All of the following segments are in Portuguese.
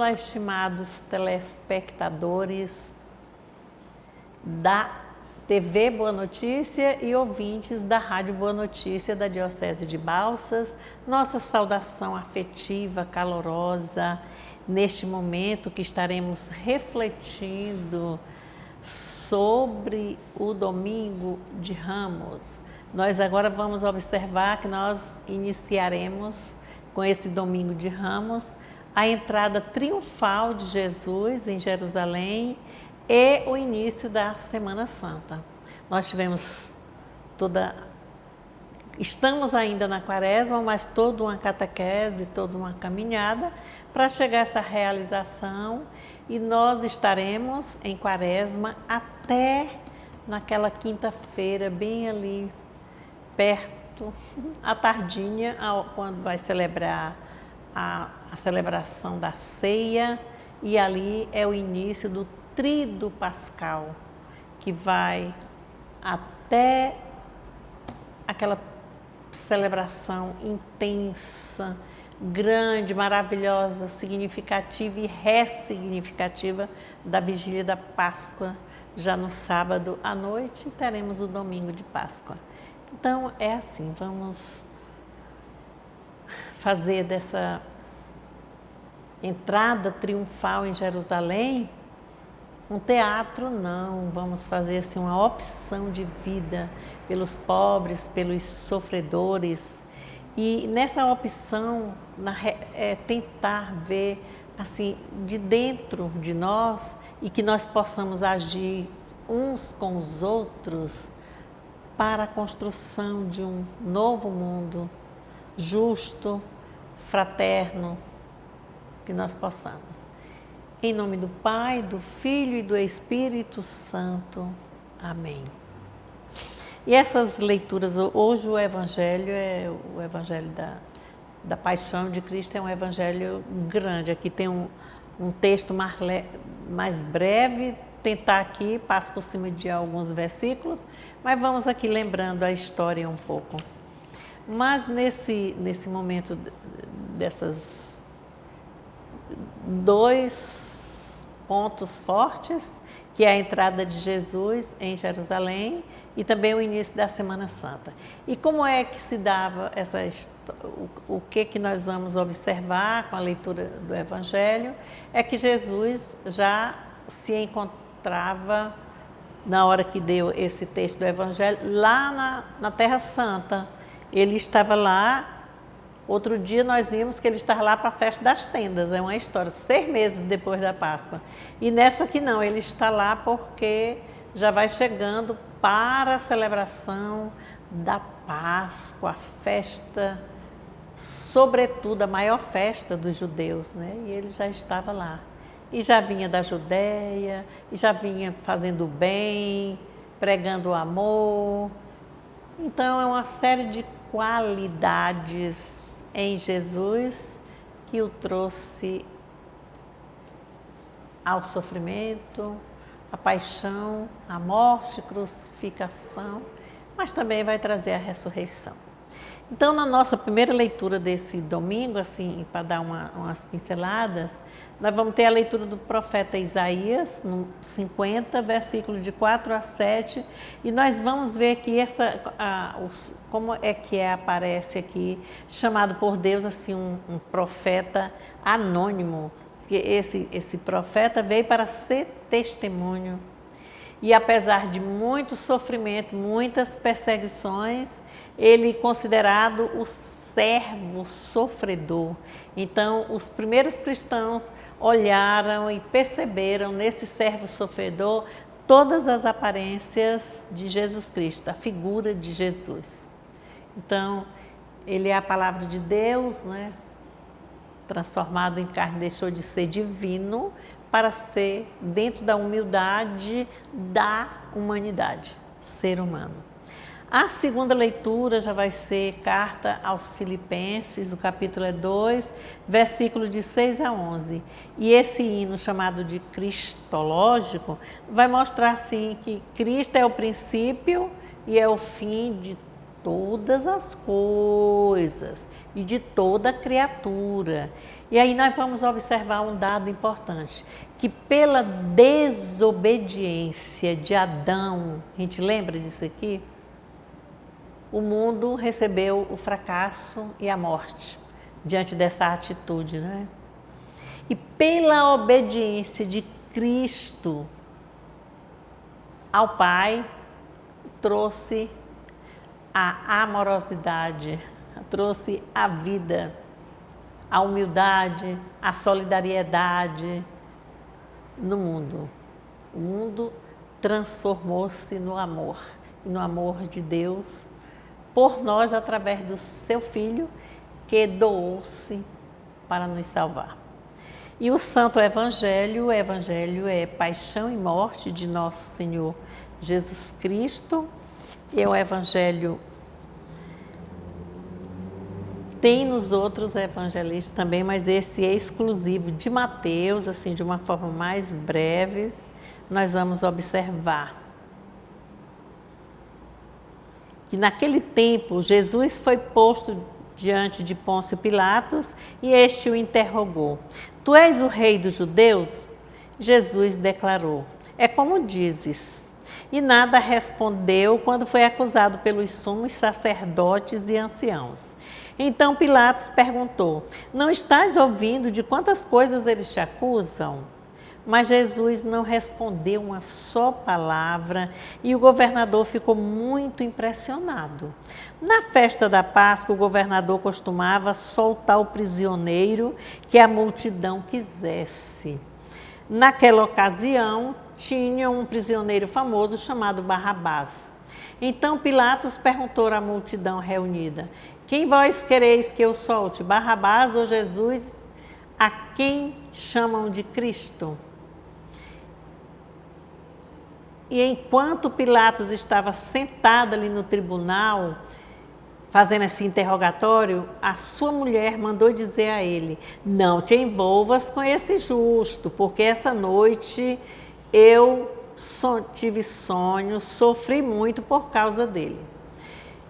dia, estimados telespectadores da TV Boa Notícia e ouvintes da Rádio Boa Notícia da Diocese de Balsas. Nossa saudação afetiva, calorosa, neste momento que estaremos refletindo sobre o Domingo de Ramos. Nós agora vamos observar que nós iniciaremos com esse Domingo de Ramos a entrada triunfal de Jesus em Jerusalém e o início da Semana Santa. Nós estamos ainda na Quaresma, mas toda uma catequese, toda uma caminhada para chegar a essa realização, e nós estaremos em Quaresma até naquela quinta-feira, bem ali perto, à tardinha, quando vai celebrar a celebração da ceia, e ali é o início do Tríduo Pascal, que vai até aquela celebração intensa, grande, maravilhosa, significativa e ressignificativa da Vigília da Páscoa. Já no sábado à noite teremos o Domingo de Páscoa. Então é assim, vamos fazer dessa entrada triunfal em Jerusalém um teatro, não, vamos fazer assim uma opção de vida pelos pobres, pelos sofredores, e nessa opção tentar ver assim de dentro de nós, e que nós possamos agir uns com os outros para a construção de um novo mundo justo, fraterno, que nós possamos. Em nome do Pai, do Filho e do Espírito Santo. Amém. E essas leituras, hoje o Evangelho é o Evangelho da Paixão de Cristo, é um Evangelho grande. Aqui tem um texto mais breve, tentar aqui, passo por cima de alguns versículos, mas vamos aqui lembrando a história um pouco. Mas nesse momento desses dois pontos fortes, que é a entrada de Jesus em Jerusalém e também o início da Semana Santa. E como é que se dava o que nós vamos observar com a leitura do Evangelho? É que Jesus já se encontrava, na hora que deu esse texto do Evangelho, lá na Terra Santa. Ele estava lá. Outro dia nós vimos que ele estava lá para a festa das tendas, é uma história, 6 meses depois da Páscoa. E nessa aqui não, ele está lá porque já vai chegando para a celebração da Páscoa, a festa, sobretudo a maior festa dos judeus, né? E ele já estava lá. E já vinha da Judéia, e já vinha fazendo o bem, pregando o amor. Então é uma série de qualidades em Jesus que o trouxe ao sofrimento, à paixão, à morte, crucificação, mas também vai trazer a ressurreição. Então, na nossa primeira leitura desse domingo, assim, para dar umas pinceladas, nós vamos ter a leitura do profeta Isaías, no 50, versículo de 4 a 7, e nós vamos ver que como é que aparece aqui, chamado por Deus assim um profeta anônimo, que esse profeta veio para ser testemunho, e apesar de muito sofrimento, muitas perseguições, ele considerado o servo sofredor. Então, os primeiros cristãos olharam e perceberam nesse servo sofredor todas as aparências de Jesus Cristo, a figura de Jesus. Então, ele é a palavra de Deus, né? Transformado em carne, deixou de ser divino para ser dentro da humildade da humanidade, ser humano. A segunda leitura já vai ser carta aos Filipenses, o capítulo 2, versículo de 6 a 11. E esse hino chamado de cristológico vai mostrar assim que Cristo é o princípio e é o fim de todas as coisas e de toda criatura. E aí nós vamos observar um dado importante, que pela desobediência de Adão, a gente lembra disso aqui? O mundo recebeu o fracasso e a morte diante dessa atitude, né? E pela obediência de Cristo ao Pai, trouxe a amorosidade, trouxe a vida, a humildade, a solidariedade no mundo. O mundo transformou-se no amor de Deus por nós através do seu Filho que doou-se para nos salvar. E o Santo Evangelho é paixão e morte de nosso Senhor Jesus Cristo. E o Evangelho tem nos outros evangelistas também, mas esse é exclusivo de Mateus, assim, de uma forma mais breve, nós vamos observar que naquele tempo Jesus foi posto diante de Pôncio Pilatos e este o interrogou: Tu és o rei dos judeus? Jesus declarou: É como dizes. E nada respondeu quando foi acusado pelos sumos sacerdotes e anciãos. Então Pilatos perguntou: Não estás ouvindo de quantas coisas eles te acusam? Mas Jesus não respondeu uma só palavra e o governador ficou muito impressionado. Na festa da Páscoa, o governador costumava soltar o prisioneiro que a multidão quisesse. Naquela ocasião, tinha um prisioneiro famoso chamado Barrabás. Então Pilatos perguntou à multidão reunida: Quem vós quereis que eu solte, Barrabás ou Jesus, a quem chamam de Cristo? E enquanto Pilatos estava sentado ali no tribunal, fazendo esse interrogatório, a sua mulher mandou dizer a ele: Não te envolvas com esse justo, porque essa noite eu tive sonho, sofri muito por causa dele.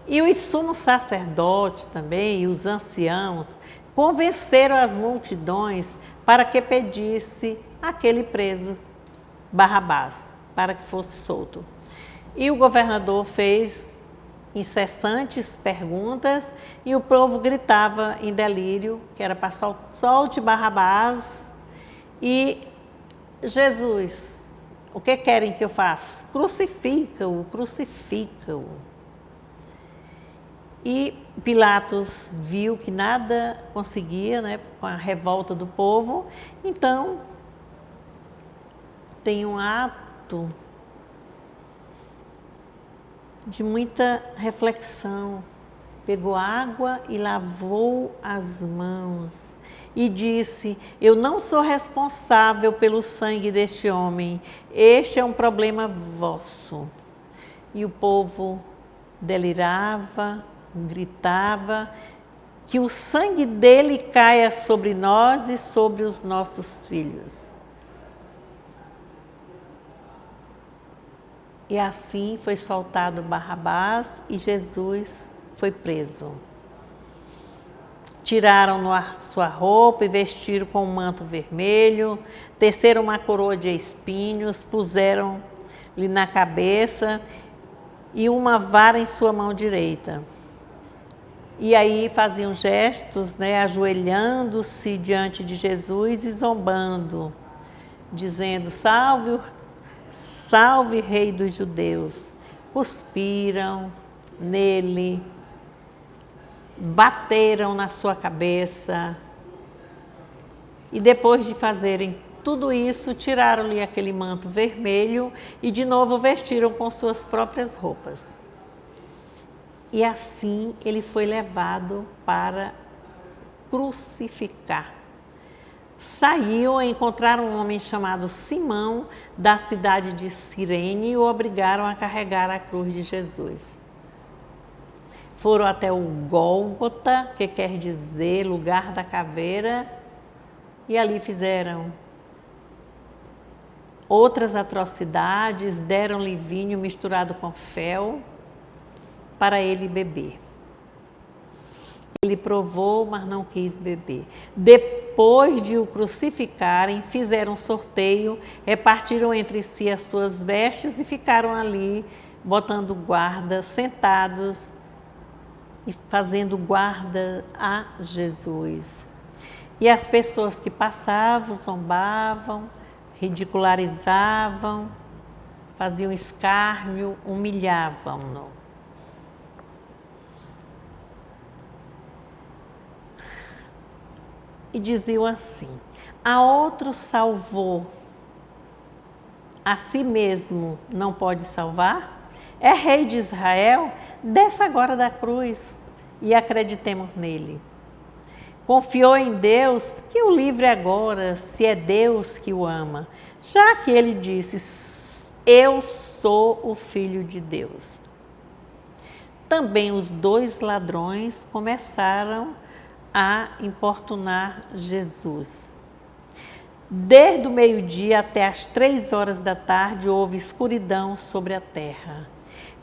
E os sumos sacerdotes também, e os anciãos, convenceram as multidões para que pedisse aquele preso, Barrabás, para que fosse solto. E o governador fez incessantes perguntas e o povo gritava em delírio que era para solte Barrabás. E Jesus, o que querem que eu faça? Crucifica-o, crucifica-o. E Pilatos viu que nada conseguia, né, com a revolta do povo, então tem um ato de muita reflexão. Pegou água e lavou as mãos e disse: Eu não sou responsável pelo sangue deste homem, este é um problema vosso. E o povo delirava, gritava: Que o sangue dele caia sobre nós e sobre os nossos filhos. E assim foi soltado Barrabás e Jesus foi preso. Tiraram a sua roupa e vestiram com um manto vermelho, teceram uma coroa de espinhos, puseram-lhe na cabeça e uma vara em sua mão direita. E aí faziam gestos, né, ajoelhando-se diante de Jesus e zombando, dizendo: Salve, Rei dos Judeus. Cuspiram nele, bateram na sua cabeça e depois de fazerem tudo isso, tiraram-lhe aquele manto vermelho e de novo vestiram com suas próprias roupas. E assim ele foi levado para crucificar. Saiu a encontrar um homem chamado Simão, da cidade de Cirene, e o obrigaram a carregar a cruz de Jesus. Foram até o Gólgota, que quer dizer lugar da caveira, e ali fizeram outras atrocidades, deram-lhe vinho misturado com fel, para ele beber. Ele provou, mas não quis beber. Depois de o crucificarem, fizeram um sorteio, repartiram entre si as suas vestes e ficaram ali, botando guarda, sentados e fazendo guarda a Jesus. E as pessoas que passavam, zombavam, ridicularizavam, faziam escárnio, humilhavam-no. E diziam assim: a outro salvou, a si mesmo não pode salvar? É rei de Israel? Desça agora da cruz e acreditemos nele. Confiou em Deus, que o livre agora, se é Deus que o ama, já que ele disse: eu sou o Filho de Deus. Também os dois ladrões começaram a importunar Jesus. Desde o meio-dia até as 3 horas da tarde houve escuridão sobre a terra.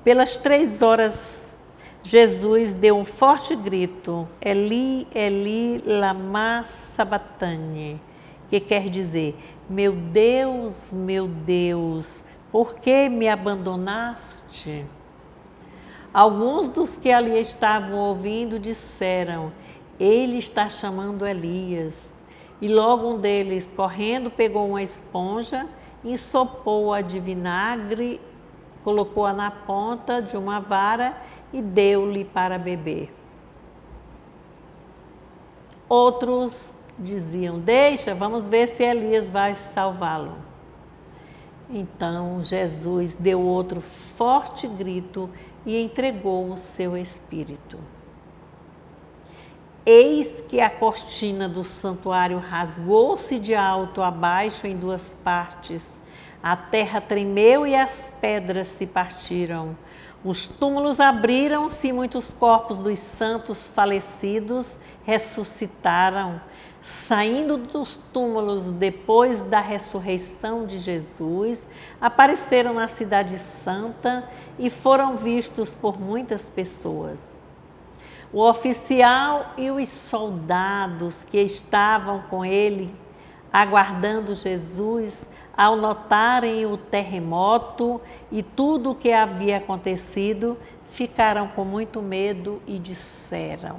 Pelas 3 horas, Jesus deu um forte grito: Eli, Eli, lama sabachthani, que quer dizer: meu Deus, por que me abandonaste? Alguns dos que ali estavam ouvindo disseram: ele está chamando Elias. E logo um deles, correndo, pegou uma esponja, ensopou-a de vinagre, colocou-a na ponta de uma vara e deu-lhe para beber. Outros diziam: deixa, vamos ver se Elias vai salvá-lo. Então Jesus deu outro forte grito e entregou o seu espírito. Eis que a cortina do santuário rasgou-se de alto a baixo em 2 partes. A terra tremeu e as pedras se partiram. Os túmulos abriram-se e muitos corpos dos santos falecidos ressuscitaram. Saindo dos túmulos depois da ressurreição de Jesus, apareceram na cidade santa e foram vistos por muitas pessoas. O oficial e os soldados que estavam com ele, aguardando Jesus, ao notarem o terremoto e tudo o que havia acontecido, ficaram com muito medo e disseram: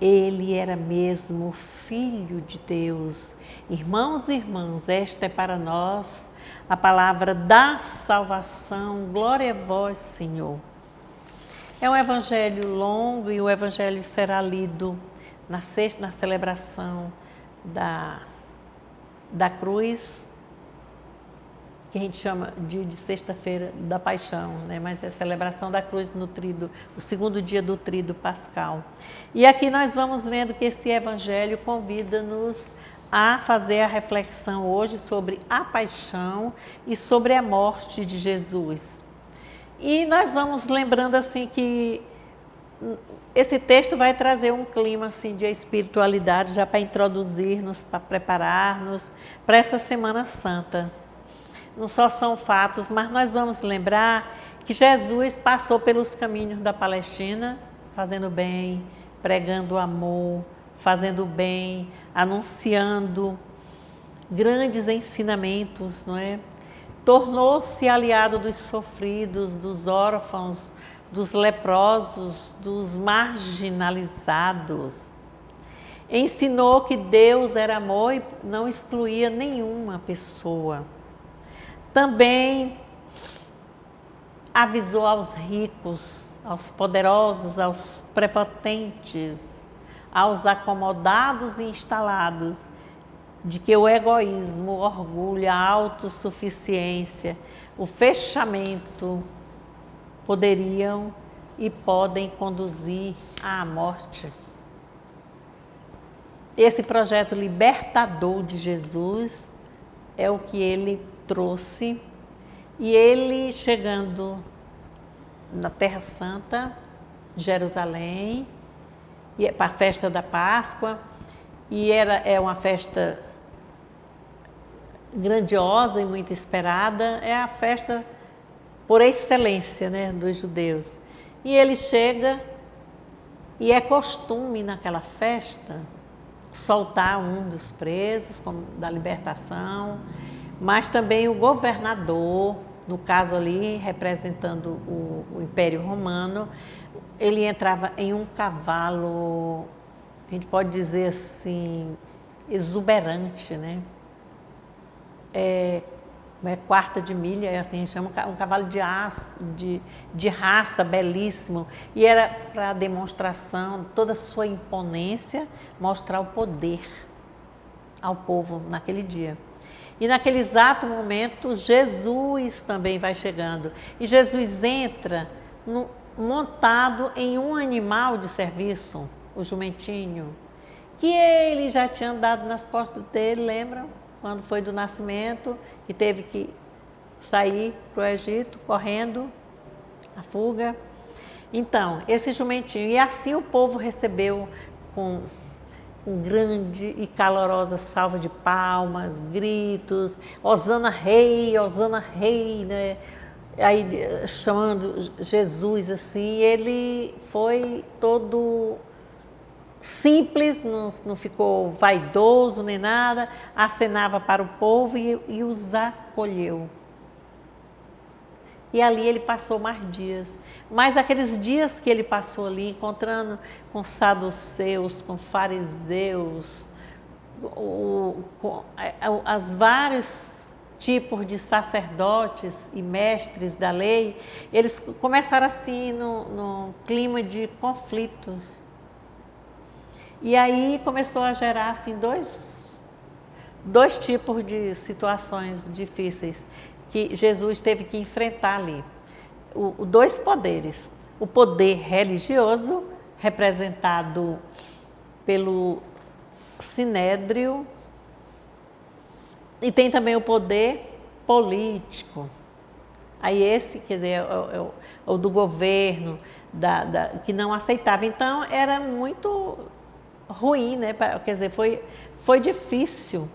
ele era mesmo Filho de Deus. Irmãos e irmãs, esta é para nós a palavra da salvação. Glória a vós, Senhor. É um evangelho longo e o evangelho será lido na celebração da cruz, que a gente chama de sexta-feira da paixão, né? Mas é a celebração da cruz no tríduo, o segundo dia do tríduo pascal. E aqui nós vamos vendo que esse evangelho convida-nos a fazer a reflexão hoje sobre a paixão e sobre a morte de Jesus. E nós vamos lembrando assim que esse texto vai trazer um clima assim de espiritualidade já para introduzir-nos, para preparar-nos para essa Semana Santa. Não só são fatos, mas nós vamos lembrar que Jesus passou pelos caminhos da Palestina, fazendo bem, pregando amor, fazendo bem, anunciando grandes ensinamentos, não é? Tornou-se aliado dos sofridos, dos órfãos, dos leprosos, dos marginalizados. Ensinou que Deus era amor e não excluía nenhuma pessoa. Também avisou aos ricos, aos poderosos, aos prepotentes, aos acomodados e instalados, de que o egoísmo, o orgulho, a autossuficiência, o fechamento poderiam e podem conduzir à morte. Esse projeto libertador de Jesus é o que ele trouxe, e ele chegando na Terra Santa, Jerusalém, para a festa da Páscoa, e é uma festa grandiosa e muito esperada, é a festa por excelência, né, dos judeus. E ele chega, e é costume naquela festa soltar um dos presos da libertação, mas também o governador, no caso ali representando o Império Romano, ele entrava em um cavalo, a gente pode dizer assim, exuberante, né? Quarta de milha, é assim, a gente chama um cavalo de raça belíssimo, e era para demonstração, toda a sua imponência, mostrar o poder ao povo naquele dia. E naquele exato momento, Jesus também vai chegando, e Jesus entra montado em um animal de serviço, o jumentinho, que ele já tinha andado nas costas dele, lembram? Quando foi do nascimento, que teve que sair para o Egito, correndo, a fuga. Então, esse jumentinho, e assim o povo recebeu com um grande e calorosa salva de palmas, gritos, Hosana Rei, né? Aí chamando Jesus assim, ele foi todo simples, não ficou vaidoso nem nada, acenava para o povo e os acolheu. E ali ele passou mais dias. Mas aqueles dias que ele passou ali, encontrando com saduceus, com fariseus, as vários tipos de sacerdotes e mestres da lei, eles começaram assim no clima de conflitos. E aí começou a gerar assim dois tipos de situações difíceis que Jesus teve que enfrentar ali. Dois poderes. O poder religioso, representado pelo Sinédrio, e tem também o poder político. Aí esse, quer dizer, é o do governo, que não aceitava. Então, era muito ruim, né? Quer dizer, foi difícil.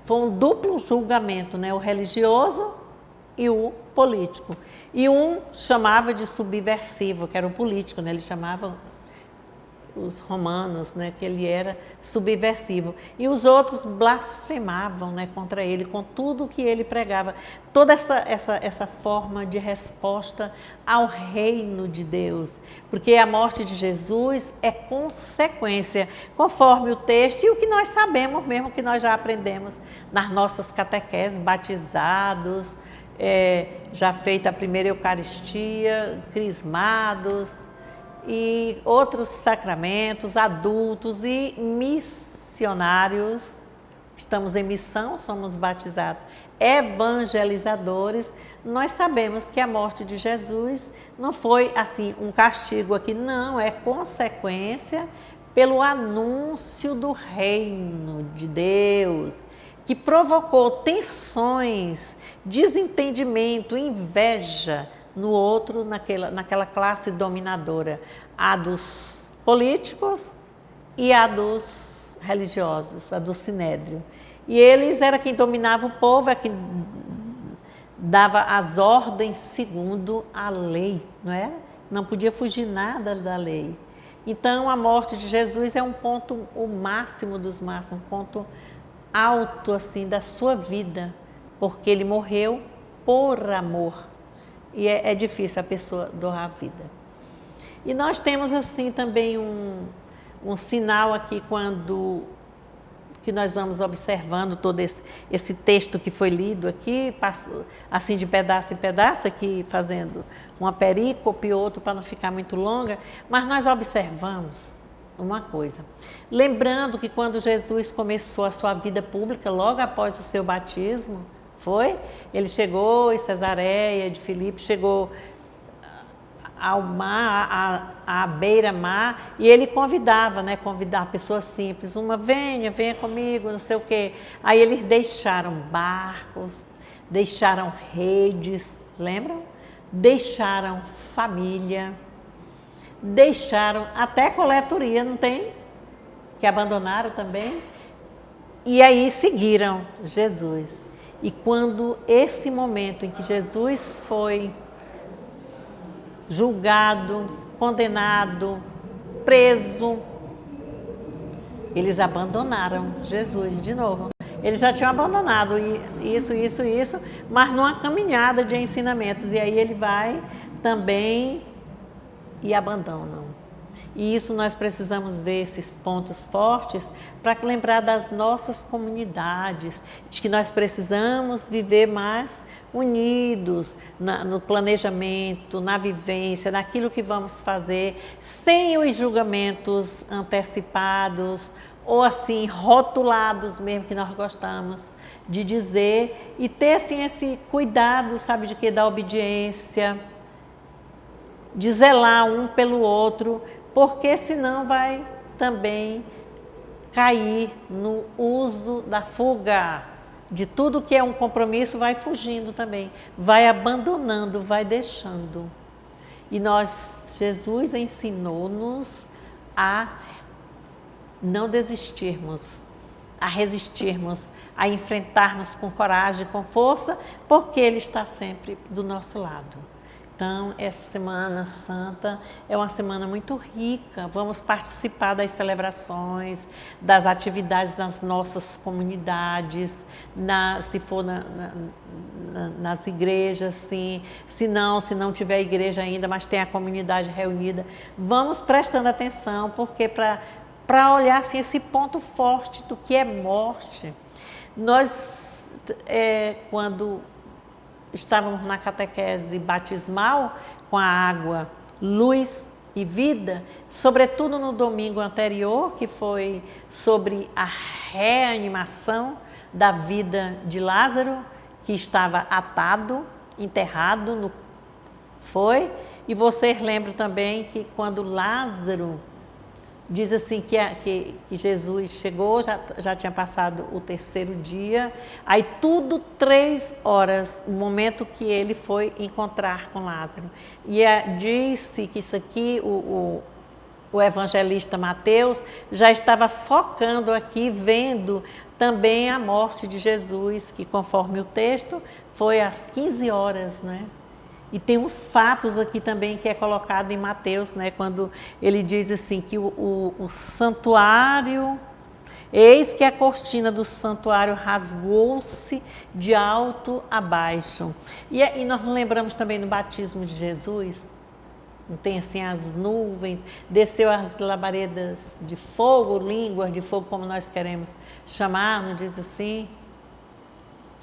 Foi um duplo julgamento, né? O religioso e o político. E um chamava de subversivo, que era o político, né? Eles chamavam os romanos, né, que ele era subversivo. E os outros blasfemavam, né, contra ele, com tudo que ele pregava. Toda essa forma de resposta ao reino de Deus. Porque a morte de Jesus é consequência, conforme o texto e o que nós sabemos mesmo, que nós já aprendemos nas nossas catequeses, batizados, já feita a primeira Eucaristia, crismados, e outros sacramentos, adultos e missionários. Estamos em missão, somos batizados, evangelizadores. Nós sabemos que a morte de Jesus não foi assim um castigo aqui, não, é consequência pelo anúncio do reino de Deus, que provocou tensões, desentendimento, inveja no outro, naquela classe dominadora, a dos políticos e a dos religiosos, a do Sinédrio. E eles era quem dominava o povo, é quem dava as ordens segundo a lei, não é? Não podia fugir nada da lei. Então, a morte de Jesus é um ponto, o máximo dos máximos, um ponto alto assim da sua vida, porque ele morreu por amor. E é difícil a pessoa doar a vida. E nós temos assim também um sinal aqui que nós vamos observando todo esse texto que foi lido aqui, assim de pedaço em pedaço, aqui fazendo uma perícope, outro para não ficar muito longa, mas nós observamos uma coisa. Lembrando que quando Jesus começou a sua vida pública, logo após o seu batismo, ele chegou em Cesareia de Filipe, chegou ao mar, à beira-mar, e ele convidava, né? Convidar pessoas simples, venha comigo, não sei o quê. Aí eles deixaram barcos, deixaram redes, lembram? Deixaram família, deixaram até coletoria, não tem? Que abandonaram também. E aí seguiram Jesus. E quando esse momento em que Jesus foi julgado, condenado, preso. Eles abandonaram Jesus de novo. Eles já tinham abandonado isso, mas numa caminhada de ensinamentos. E aí ele vai também e abandonam. E isso nós precisamos ver esses pontos fortes para lembrar das nossas comunidades, de que nós precisamos viver mais unidos no planejamento, na vivência, naquilo que vamos fazer, sem os julgamentos antecipados ou assim rotulados mesmo, que nós gostamos de dizer, e ter assim esse cuidado, sabe de quê? Da obediência, de zelar um pelo outro, porque senão vai também cair no uso da fuga. De tudo que é um compromisso, vai fugindo também, vai abandonando, vai deixando. E Jesus ensinou-nos a não desistirmos, a resistirmos, a enfrentarmos com coragem, com força, porque Ele está sempre do nosso lado. Então, essa Semana Santa é uma semana muito rica. Vamos participar das celebrações, das atividades nas nossas comunidades, se for nas igrejas, sim. Se não tiver igreja ainda, mas tem a comunidade reunida, vamos prestando atenção, porque para olhar assim, esse ponto forte do que é morte. Nós, quando estávamos na catequese batismal, com a água, luz e vida, sobretudo no domingo anterior, que foi sobre a reanimação da vida de Lázaro, que estava atado, enterrado, e vocês lembram também que quando Lázaro diz assim que Jesus chegou, já tinha passado o terceiro dia, aí tudo 3 horas, o momento que ele foi encontrar com Lázaro. E disse que isso aqui, o evangelista Mateus já estava focando aqui, vendo também a morte de Jesus, que conforme o texto, foi às 15 horas, né? E tem uns fatos aqui também que é colocado em Mateus, né, quando ele diz assim que o santuário, eis que a cortina do santuário rasgou-se de alto a baixo. E nós lembramos também no batismo de Jesus, tem assim as nuvens, desceu as labaredas de fogo, línguas de fogo, como nós queremos chamar, não diz assim?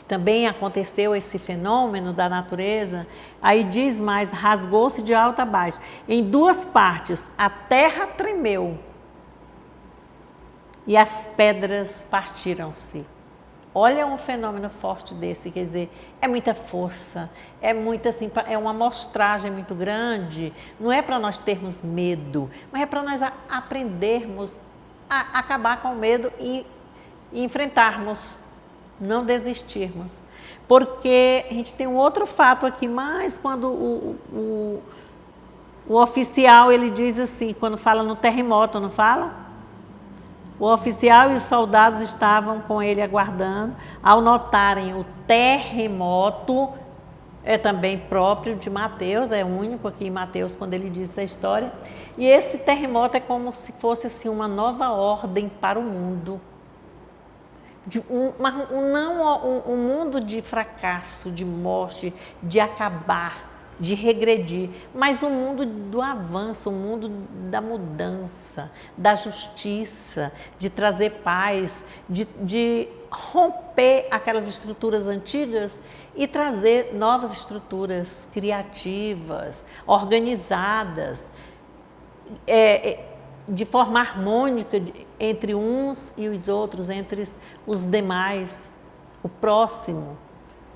Também aconteceu esse fenômeno da natureza, aí diz mais, rasgou-se de alto a baixo. Em 2 partes, a terra tremeu e as pedras partiram-se. Olha um fenômeno forte desse, quer dizer, é muita força, é muito assim, é uma amostragem muito grande, não é para nós termos medo, mas é para nós aprendermos a acabar com o medo e enfrentarmos. Não desistirmos, porque a gente tem um outro fato aqui, mas quando o oficial, ele diz assim, quando fala no terremoto, não fala? O oficial e os soldados estavam com ele aguardando, ao notarem o terremoto, é também próprio de Mateus, é único aqui em Mateus quando ele diz essa história, e esse terremoto é como se fosse assim uma nova ordem para o mundo. Um mundo de fracasso, de morte, de acabar, de regredir, mas um mundo do avanço, um mundo da mudança, da justiça, de trazer paz, de romper aquelas estruturas antigas e trazer novas estruturas criativas, organizadas, de forma harmônica entre uns e os outros, entre os demais, o próximo.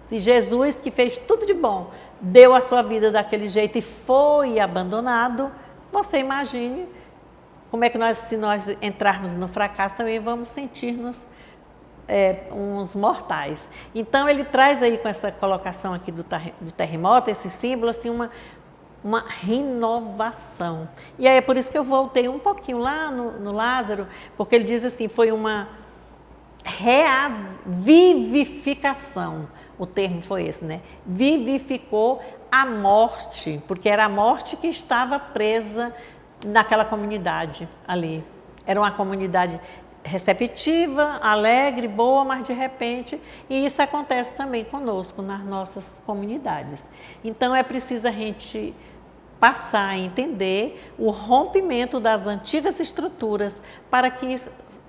Se Jesus, que fez tudo de bom, deu a sua vida daquele jeito e foi abandonado, você imagine como é que se nós entrarmos no fracasso, também vamos sentir-nos uns mortais. Então, ele traz aí com essa colocação aqui do terremoto, esse símbolo, assim, uma renovação. E aí é por isso que eu voltei um pouquinho lá no Lázaro, porque ele diz assim, foi uma revivificação, o termo foi esse, né? Vivificou a morte, porque era a morte que estava presa naquela comunidade ali. Era uma comunidade receptiva, alegre, boa, mas de repente, e isso acontece também conosco nas nossas comunidades. Então é preciso a gente passar a entender o rompimento das antigas estruturas para que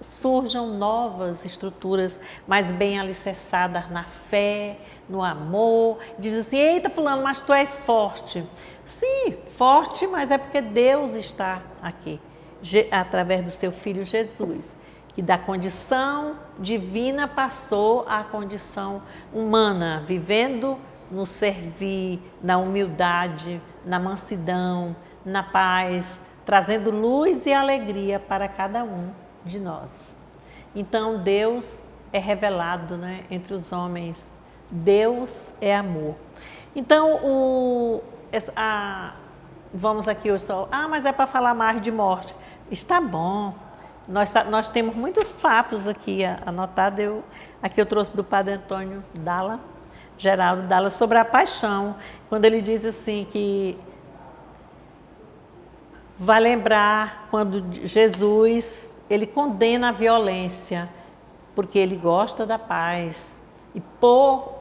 surjam novas estruturas mais bem alicerçadas na fé, no amor. Diz assim, eita fulano, mas tu és forte. Sim, forte, mas é porque Deus está aqui, através do seu Filho Jesus, que da condição divina passou à condição humana, vivendo no servir, na humildade, na mansidão, na paz, trazendo luz e alegria para cada um de nós. Então Deus é revelado, né, entre os homens. Deus é amor. Então, vamos aqui hoje só, mas é para falar mais de morte. Está bom. Nós temos muitos fatos aqui anotados. Aqui eu trouxe do Padre Antônio Dalla, Geraldo Dalla, sobre a paixão, quando ele diz assim que vai lembrar quando Jesus, ele condena a violência, porque ele gosta da paz. E por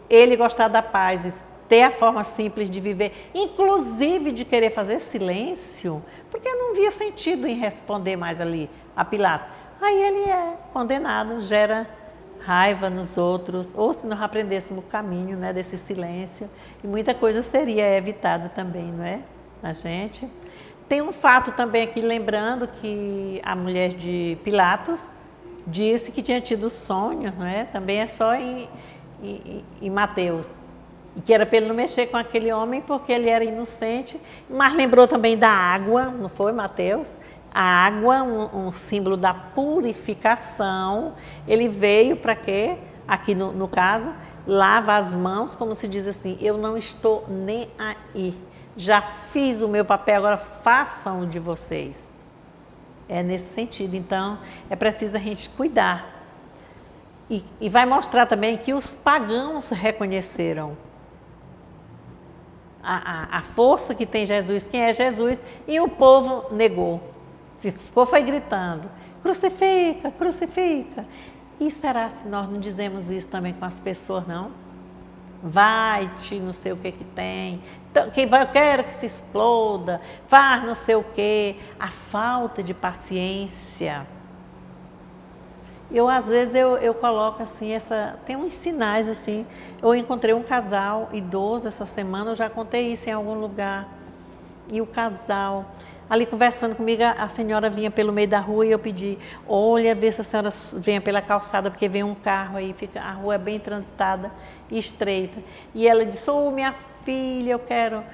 ele gostar da paz e ter a forma simples de viver, inclusive de querer fazer silêncio, porque não via sentido em responder mais ali a Pilatos. Aí ele é condenado, gera raiva nos outros, ou se nós aprendêssemos o caminho, né, desse silêncio, e muita coisa seria evitada também, não é? Na gente. Tem um fato também aqui, lembrando que a mulher de Pilatos disse que tinha tido sonho, não é? Também é só em Mateus. E que era para ele não mexer com aquele homem porque ele era inocente, mas lembrou também da água, não foi, Mateus? A água, um símbolo da purificação, ele veio para quê? Aqui no caso, lava as mãos, como se diz assim, eu não estou nem aí, já fiz o meu papel, agora façam o de vocês. É nesse sentido, então é preciso a gente cuidar. E vai mostrar também que os pagãos reconheceram a força que tem Jesus, quem é Jesus, e o povo negou. Foi gritando, crucifica, crucifica. E será se nós não dizemos isso também com as pessoas, não? Vai-te, não sei o que tem, eu quero que se exploda, faz não sei o que. A falta de paciência. Às vezes, eu coloco assim, tem uns sinais assim. Eu encontrei um casal idoso essa semana, eu já contei isso em algum lugar. E o casal, ali conversando comigo, a senhora vinha pelo meio da rua e eu pedi, olha, vê se a senhora venha pela calçada, porque vem um carro aí, a rua é bem transitada e estreita. E ela disse, minha filha, eu quero,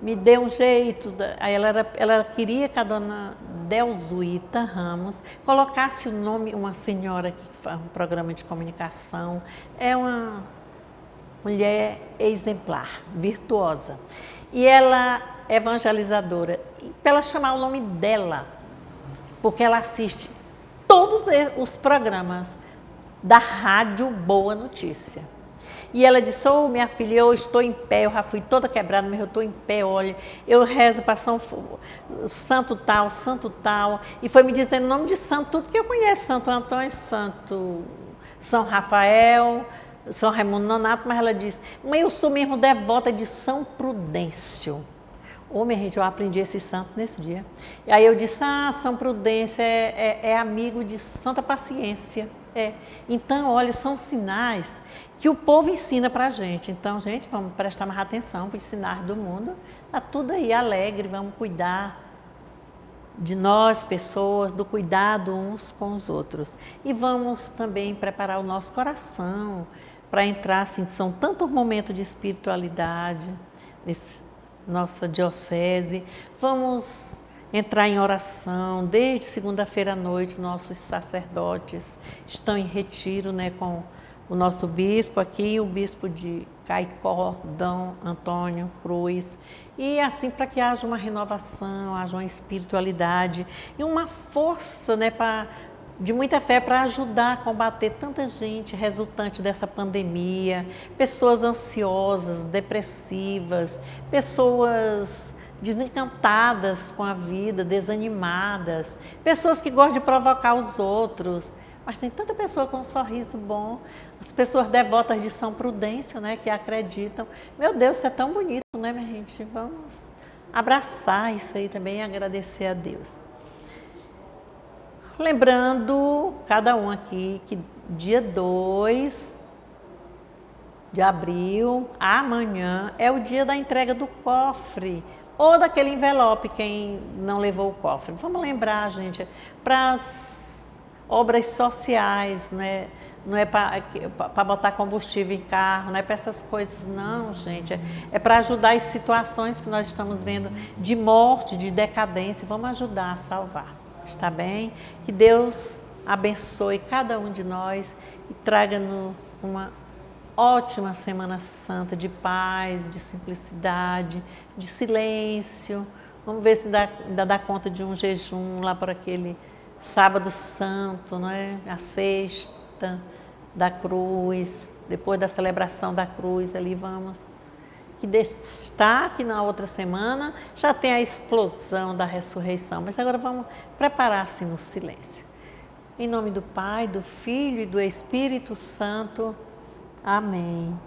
me dê um jeito. Aí ela queria que a dona Delzuíta Ramos colocasse o nome, uma senhora que faz um programa de comunicação, é uma mulher exemplar, virtuosa. E ela é evangelizadora, para ela chamar o nome dela, porque ela assiste todos os programas da Rádio Boa Notícia. E ela disse, minha filha, eu estou em pé, eu já fui toda quebrada, mas eu estou em pé, olha, eu rezo para santo tal, e foi me dizendo o nome de santo, tudo que eu conheço, Santo Antônio, São Rafael, São Raimundo Nonato, mas ela disse, mãe, eu sou mesmo devota de São Prudêncio. Minha gente, eu aprendi esse santo nesse dia. E aí eu disse, São Prudêncio é amigo de Santa Paciência. Então, olha, são sinais que o povo ensina para a gente. Então, gente, vamos prestar mais atenção para os sinais do mundo. Está tudo aí alegre, vamos cuidar de nós, pessoas, do cuidado uns com os outros. E vamos também preparar o nosso coração para entrar, assim, são tantos momentos de espiritualidade, nossa diocese. Vamos entrar em oração. Desde segunda-feira à noite, nossos sacerdotes estão em retiro, né, com o nosso bispo aqui, o bispo de Caicó, Dom Antônio Cruz. E assim, para que haja uma renovação, haja uma espiritualidade e uma força, né, para de muita fé para ajudar a combater tanta gente resultante dessa pandemia, pessoas ansiosas, depressivas, pessoas desencantadas com a vida, desanimadas, pessoas que gostam de provocar os outros. Mas tem tanta pessoa com um sorriso bom, as pessoas devotas de São Prudêncio, né, que acreditam. Meu Deus, isso é tão bonito, né, minha gente? Vamos abraçar isso aí também e agradecer a Deus. Lembrando, cada um aqui, que dia 2 de abril, amanhã, é o dia da entrega do cofre, ou daquele envelope, quem não levou o cofre. Vamos lembrar, gente, para as obras sociais, né? Não é para botar combustível em carro, não é para essas coisas, não, gente. É para ajudar as situações que nós estamos vendo de morte, de decadência. Vamos ajudar a salvar. Está bem? Que Deus abençoe cada um de nós e traga-nos uma ótima Semana Santa de paz, de simplicidade, de silêncio. Vamos ver se ainda dá conta de um jejum lá por aquele Sábado Santo, não é? A sexta da cruz, depois da celebração da cruz, ali vamos. Que destaque na outra semana, já tem a explosão da ressurreição, mas agora vamos preparar-se no silêncio. Em nome do Pai, do Filho e do Espírito Santo. Amém.